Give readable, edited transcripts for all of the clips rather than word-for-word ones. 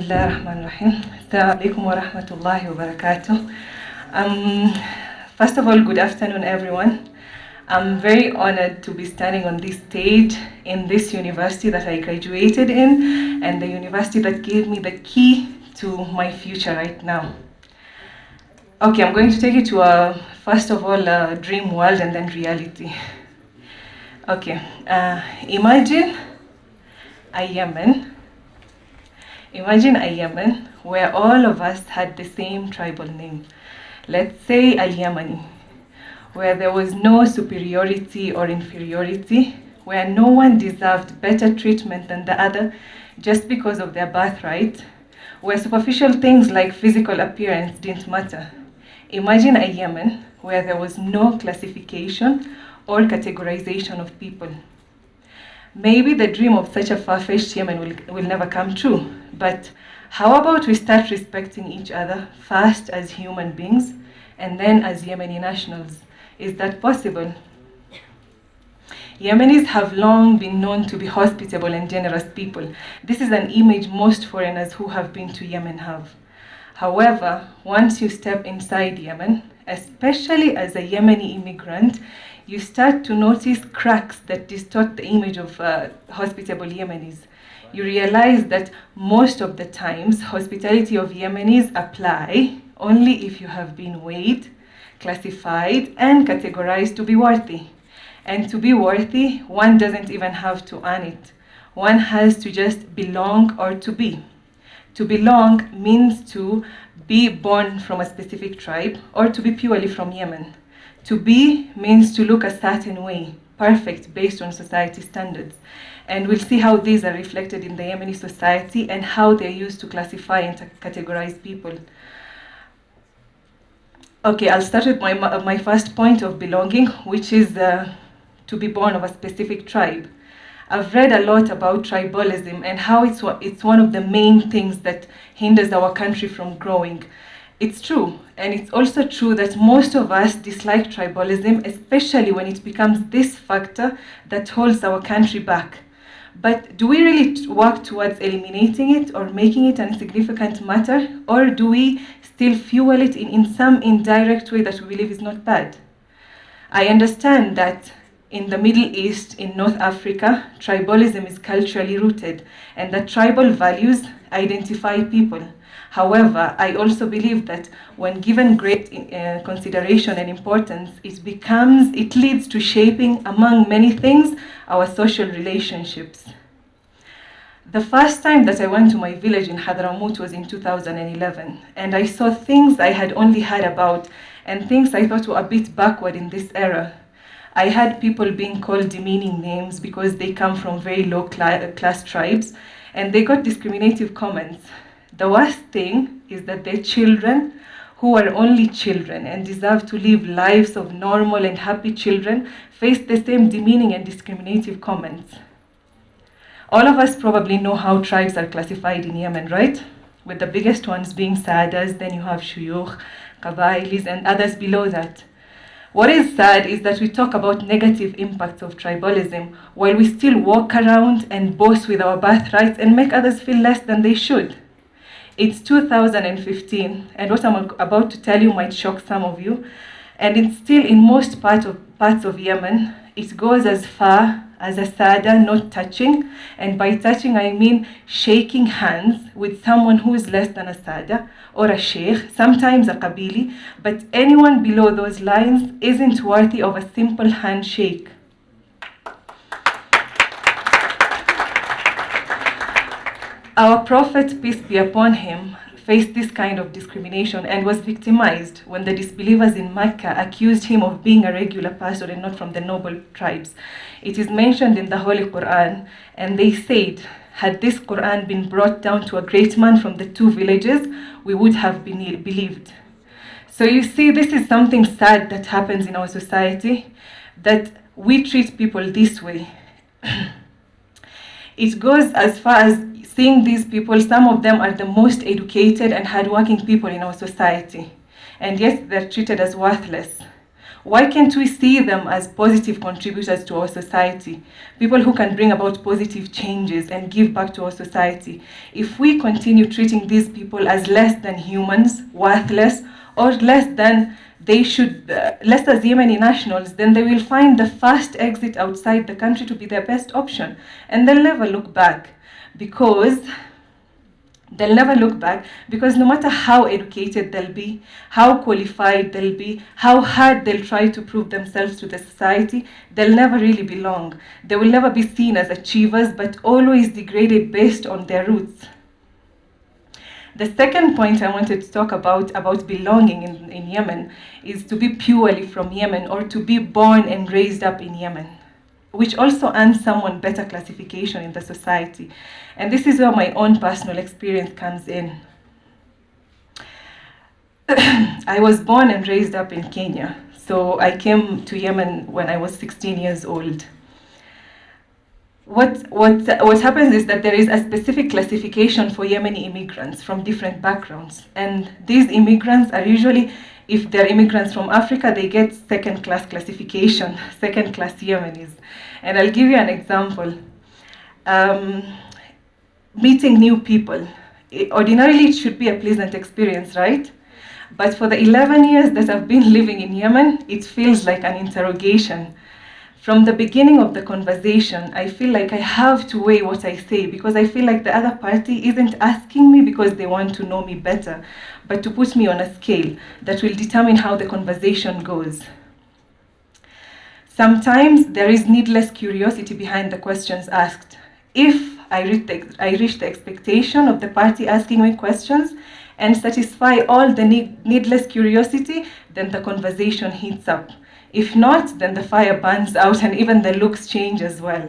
الله الرحمن الرحيم. السلام عليكم ورحمة الله وبركاته. First of all, good afternoon, everyone. I'm very honored to be standing on this stage in this university that I graduated in, and the university that gave me the key to my future right now. Okay, I'm going to take you to first of all, a dream world and then reality. Okay, imagine a Yemen. Imagine a Yemen where all of us had the same tribal name. Let's say Al-Yemeni, where there was no superiority or inferiority, where no one deserved better treatment than the other just because of their birthright, where superficial things like physical appearance didn't matter. Imagine a Yemen where there was no classification or categorization of people. Maybe the dream of such a far-fetched Yemen will never come true, but how about we start respecting each other first as human beings and then as Yemeni nationals? Is that possible? Yemenis have long been known to be hospitable and generous people. This is an image most foreigners who have been to Yemen have. However, once you step inside Yemen, especially as a Yemeni immigrant, you start to notice cracks that distort the image of hospitable Yemenis. You realize that most of the times, hospitality of Yemenis apply only if you have been weighed, classified, and categorized to be worthy. And to be worthy, one doesn't even have to earn it. One has to just belong or to be. To belong means to be born from a specific tribe or to be purely from Yemen. To be means to look a certain way, perfect based on society standards. And we'll see how these are reflected in the Yemeni society and how they're used to classify and categorize people. Okay, I'll start with my first point of belonging, which is to be born of a specific tribe. I've read a lot about tribalism and how it's one of the main things that hinders our country from growing. It's true, and it's also true that most of us dislike tribalism, especially when it becomes this factor that holds our country back. But do we really work towards eliminating it or making it an insignificant matter, or do we still fuel it in some indirect way that we believe is not bad? I understand that in the Middle East, in North Africa, tribalism is culturally rooted, and that tribal values identify people. However, I also believe that when given great consideration and importance, it leads to shaping, among many things, our social relationships. The first time that I went to my village in Hadramaut was in 2011, and I saw things I had only heard about and things I thought were a bit backward in this era. I had people being called demeaning names because they come from very low class tribes, and they got discriminative comments. The worst thing is that their children, who are only children and deserve to live lives of normal and happy children, face the same demeaning and discriminative comments. All of us probably know how tribes are classified in Yemen, right? With the biggest ones being Saadas, then you have Shuyukh, Qabailis, and others below that. What is sad is that we talk about negative impacts of tribalism while we still walk around and boast with our birthrights and make others feel less than they should. It's 2015, and what I'm about to tell you might shock some of you, and it's still in most parts of Yemen. It goes as far as a Sada not touching, and by touching I mean shaking hands with someone who is less than a Sada, or a Sheikh, sometimes a Qabili, but anyone below those lines isn't worthy of a simple handshake. Our Prophet, peace be upon him, faced this kind of discrimination and was victimized when the disbelievers in Mecca accused him of being a regular person and not from the noble tribes. It is mentioned in the Holy Quran, and they said, had this Quran been brought down to a great man from the two villages, we would have been believed. So you see, this is something sad that happens in our society, that we treat people this way. It goes as far as seeing these people, some of them are the most educated and hardworking people in our society, and yet they're treated as worthless. Why can't we see them as positive contributors to our society? People who can bring about positive changes and give back to our society. If we continue treating these people as less than humans, worthless, or less than they should, less as Yemeni nationals, then they will find the fast exit outside the country to be their best option. And they'll never look back because no matter how educated they'll be, how qualified they'll be, how hard they'll try to prove themselves to the society, they'll never really belong. They will never be seen as achievers, but always degraded based on their roots. The second point I wanted to talk about belonging in Yemen is to be purely from Yemen or to be born and raised up in Yemen, which also earns someone better classification in the society. And this is where my own personal experience comes in. I was born and raised up in Kenya, so I came to Yemen when I was 16 years old. What happens is that there is a specific classification for Yemeni immigrants from different backgrounds. And these immigrants are usually, if they're immigrants from Africa, they get second-class classification, second-class Yemenis. And I'll give you an example. Meeting new people. Ordinarily, it should be a pleasant experience, right? But for the 11 years that I've been living in Yemen, it feels like an interrogation. From the beginning of the conversation, I feel like I have to weigh what I say because I feel like the other party isn't asking me because they want to know me better, but to put me on a scale that will determine how the conversation goes. Sometimes there is needless curiosity behind the questions asked. If I reach the expectation of the party asking me questions and satisfy all the needless curiosity, then the conversation heats up. If not, then the fire burns out and even the looks change as well.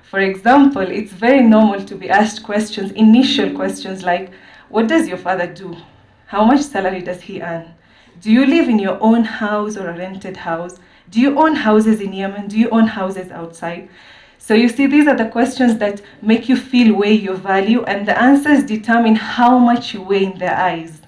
For example, it's very normal to be asked questions, initial questions like, what does your father do? How much salary does he earn? Do you live in your own house or a rented house? Do you own houses in Yemen? Do you own houses outside? So you see, these are the questions that make you feel weigh your value, and the answers determine how much you weigh in their eyes.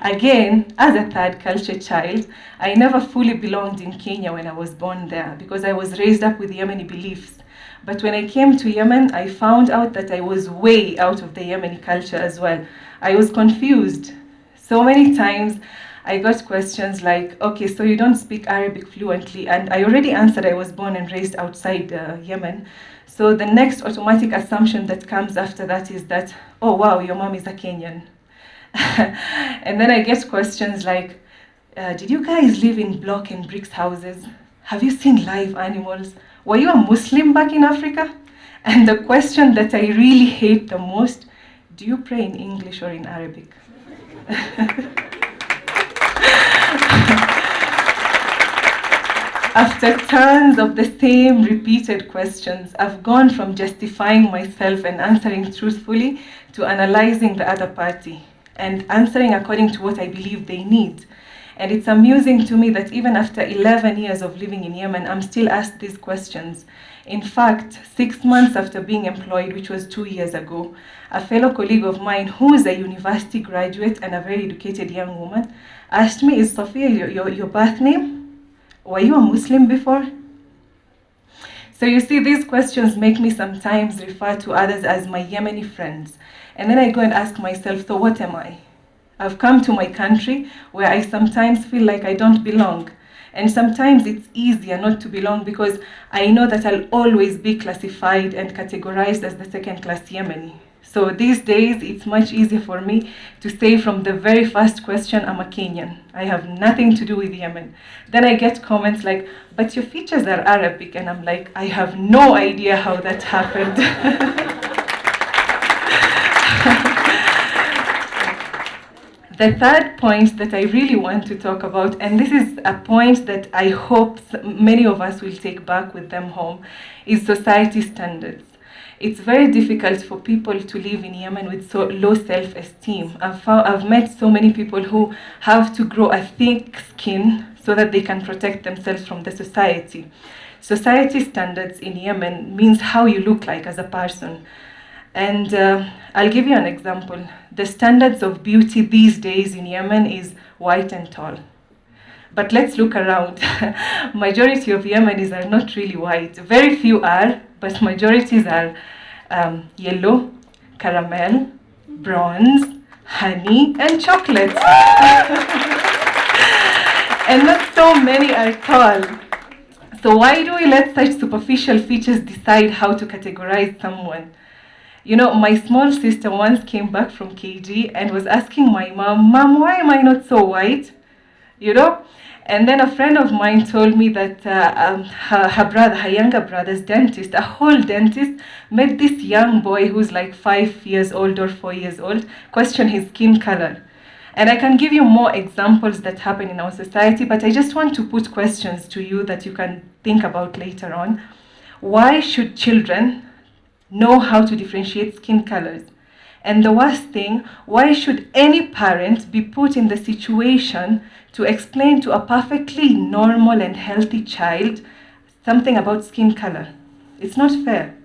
Again, as a third culture child, I never fully belonged in Kenya when I was born there because I was raised up with Yemeni beliefs. But when I came to Yemen, I found out that I was way out of the Yemeni culture as well. I was confused. So many times I got questions like, okay, so you don't speak Arabic fluently, and I already answered I was born and raised outside Yemen. So the next automatic assumption that comes after that is that, oh wow, your mom is a Kenyan. And then I get questions like, did you guys live in block and bricks houses? Have you seen live animals? Were you a Muslim back in Africa? And the question that I really hate the most, do you pray in English or in Arabic? After tons of the same repeated questions, I've gone from justifying myself and answering truthfully to analyzing the other party and answering according to what I believe they need. And it's amusing to me that even after 11 years of living in Yemen, I'm still asked these questions. In fact, 6 months after being employed, which was 2 years ago, a fellow colleague of mine who is a university graduate and a very educated young woman asked me, is Safiya your birth name? Were you a Muslim before? So you see, these questions make me sometimes refer to others as my Yemeni friends. And then I go and ask myself, so what am I? I've come to my country where I sometimes feel like I don't belong. And sometimes it's easier not to belong because I know that I'll always be classified and categorized as the second-class Yemeni. So these days, it's much easier for me to say from the very first question, I'm a Kenyan. I have nothing to do with Yemen. Then I get comments like, but your features are Arabic. And I'm like, I have no idea how that happened. The third point that I really want to talk about, and this is a point that I hope many of us will take back with them home, is society standards. It's very difficult for people to live in Yemen with so low self-esteem. I've met so many people who have to grow a thick skin so that they can protect themselves from the society. Society standards in Yemen means how you look like as a person. And I'll give you an example. The standards of beauty these days in Yemen is white and tall. But let's look around. Majority of Yemenis are not really white. Very few are, but majorities are yellow, caramel, bronze, honey, and chocolate. And not so many are tall. So why do we let such superficial features decide how to categorize someone? You know, my small sister once came back from KG and was asking my mom, why am I not so white? You know? And then a friend of mine told me that her younger brother's dentist, a whole dentist, met this young boy who's like 5 years old or 4 years old, question his skin color. And I can give you more examples that happen in our society, but I just want to put questions to you that you can think about later on. Why should children know how to differentiate skin colors? And the worst thing, why should any parent be put in the situation to explain to a perfectly normal and healthy child something about skin color? It's not fair.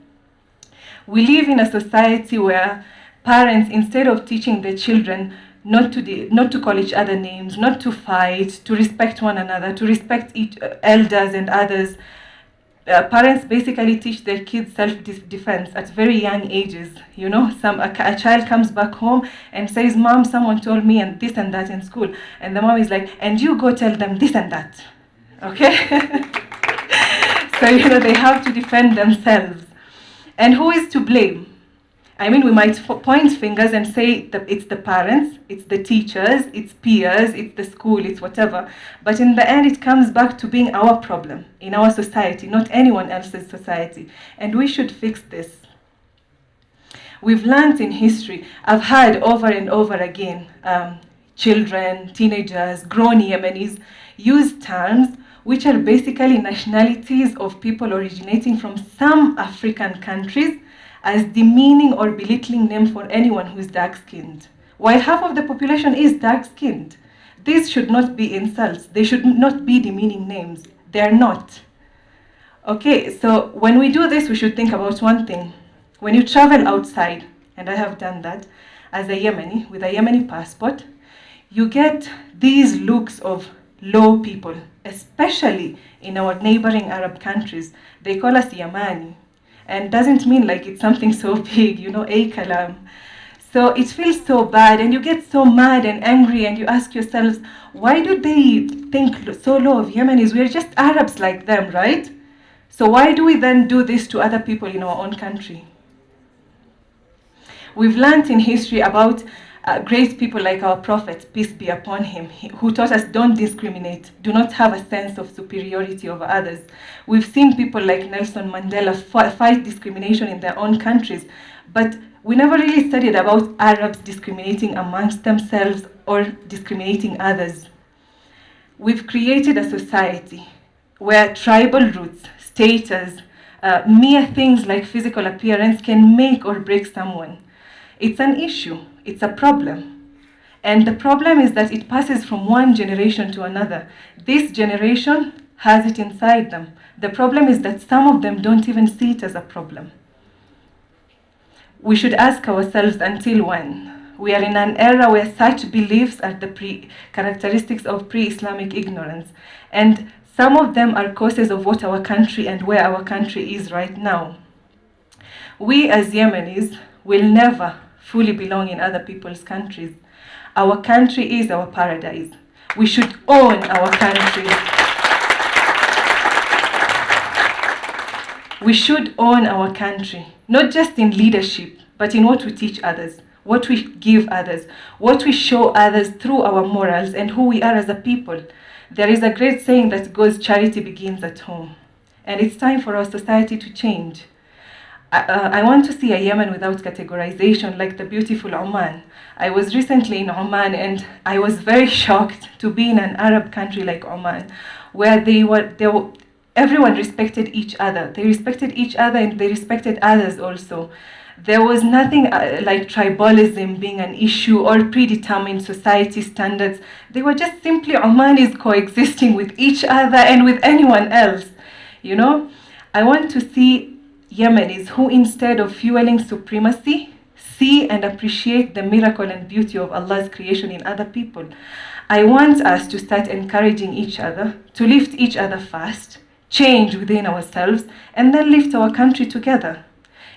We live in a society where parents, instead of teaching their children not to call each other names, not to fight, to respect one another, to respect each elders and others, parents basically teach their kids self-defense at very young ages. You know, a child comes back home and says, Mom, someone told me and this and that in school. And the mom is like, and you go tell them this and that. Okay? So, you know, they have to defend themselves. And who is to blame? I mean, we might point fingers and say that it's the parents, it's the teachers, it's peers, it's the school, it's whatever. But in the end, it comes back to being our problem in our society, not anyone else's society. And we should fix this. We've learned in history, I've heard over and over again, children, teenagers, grown Yemenis use terms which are basically nationalities of people originating from some African countries as demeaning or belittling name for anyone who is dark-skinned, while half of the population is dark-skinned. These should not be insults. They should not be demeaning names. They are not. Okay, so when we do this, we should think about one thing. When you travel outside, and I have done that, as a Yemeni, with a Yemeni passport, you get these looks of low people, especially in our neighboring Arab countries. They call us Yemeni. And doesn't mean like it's something so big, you know, ay kalam. So it feels so bad, and you get so mad and angry, and you ask yourselves, why do they think so low of Yemenis? We're just Arabs like them, right? So why do we then do this to other people in our own country? We've learned in history about great people like our Prophet, peace be upon him, who taught us don't discriminate, do not have a sense of superiority over others. We've seen people like Nelson Mandela fight discrimination in their own countries, but we never really studied about Arabs discriminating amongst themselves or discriminating others. We've created a society where tribal roots, status, mere things like physical appearance can make or break someone. It's an issue. It's a problem. And the problem is that it passes from one generation to another. This generation has it inside them. The problem is that some of them don't even see it as a problem. We should ask ourselves, until when? We are in an era where such beliefs are the characteristics of pre-Islamic ignorance. And some of them are causes of what our country and where our country is right now. We as Yemenis will never fully belong in other people's countries. Our country is our paradise. We should own our country. We should own our country, not just in leadership, but in what we teach others, what we give others, what we show others through our morals and who we are as a people. There is a great saying that goes, charity begins at home. And it's time for our society to change. I want to see a Yemen without categorization, like the beautiful Oman. I was recently in Oman, and I was very shocked to be in an Arab country like Oman, where everyone respected each other. They respected each other, and they respected others also. There was nothing like tribalism being an issue or predetermined society standards. They were just simply Omanis coexisting with each other and with anyone else. You know, I want to see Yemenis who, instead of fueling supremacy, see and appreciate the miracle and beauty of Allah's creation in other people. I want us to start encouraging each other, to lift each other first, change within ourselves, and then lift our country together.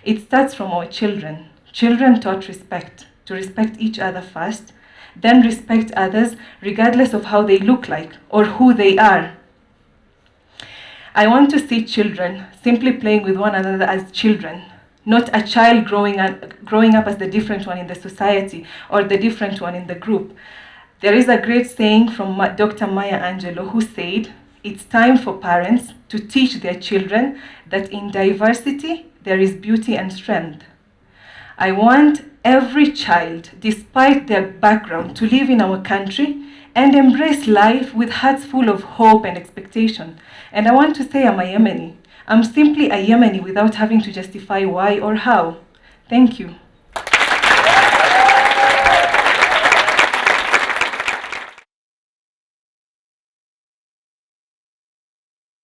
It starts from our children. Children taught respect, to respect each other first, then respect others regardless of how they look like or who they are. I want to see children simply playing with one another as children, not a child growing up as the different one in the society or the different one in the group. There is a great saying from Dr. Maya Angelou who said, "It's time for parents to teach their children that in diversity there is beauty and strength." I want every child, despite their background, to live in our country and embrace life with hearts full of hope and expectation. And I want to say I'm a Yemeni. I'm simply a Yemeni without having to justify why or how. Thank you.